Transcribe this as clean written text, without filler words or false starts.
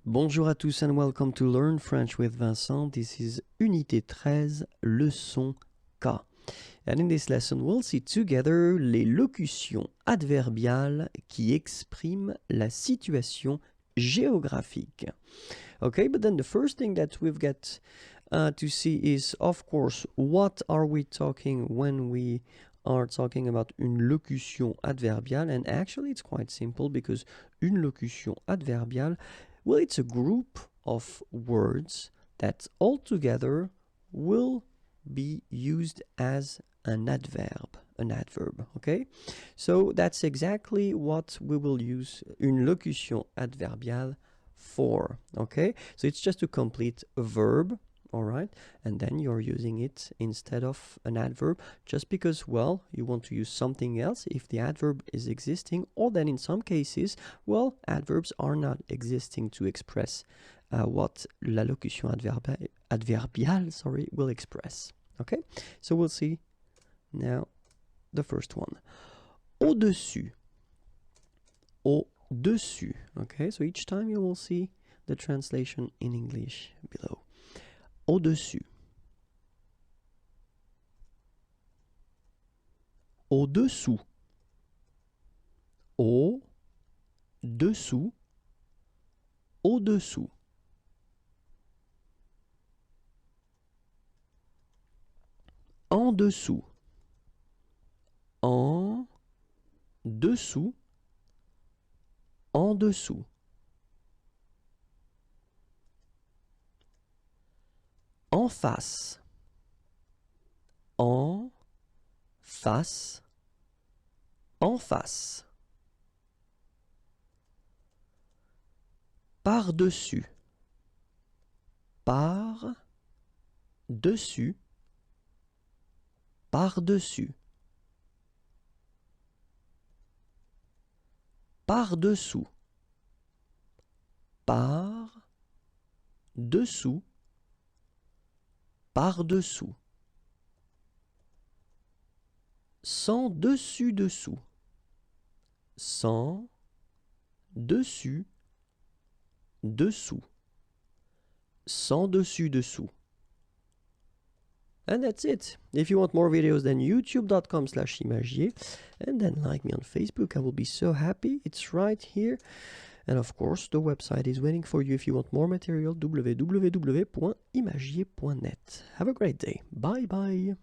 Bonjour à tous and welcome to Learn French with Vincent. This is Unité 13, leçon K. And in this lesson, we'll see together les locutions adverbiales qui expriment la situation géographique. Okay, but then the first thing that we've got to see is, of course, what are we talking when we are talking about une locution adverbiale? And actually, it's quite simple because une locution adverbiale, well, it's a group of words that altogether will be used as an adverb, okay? So that's exactly what we will use une locution adverbiale for, okay? So it's just to complete a verb, all right? And then you're using it instead of an adverb just because, well, you want to use something else if the adverb is existing, or then in some cases, well, adverbs are not existing to express what la locution adverbiale will express, okay? So we'll see now the first one. Au-dessus. Au-dessus. Okay, so each time you will see the translation in English below. Au-dessus. Au-dessous. Au-dessous. Au-dessous. En dessous. En dessous. En dessous. En face. En face. En face. Par-dessus. Par-dessus. Par-dessus. Par-dessous. Par-dessous. Par-dessous. Sans dessus-dessous. Sans dessus. Dessous. Sans dessus-dessous. And that's it. If you want more videos, then youtube.com/imagier, and then like me on Facebook. I will be so happy. It's right here. And of course, the website is waiting for you if you want more material, www.imagier.net. Have a great day. Bye bye.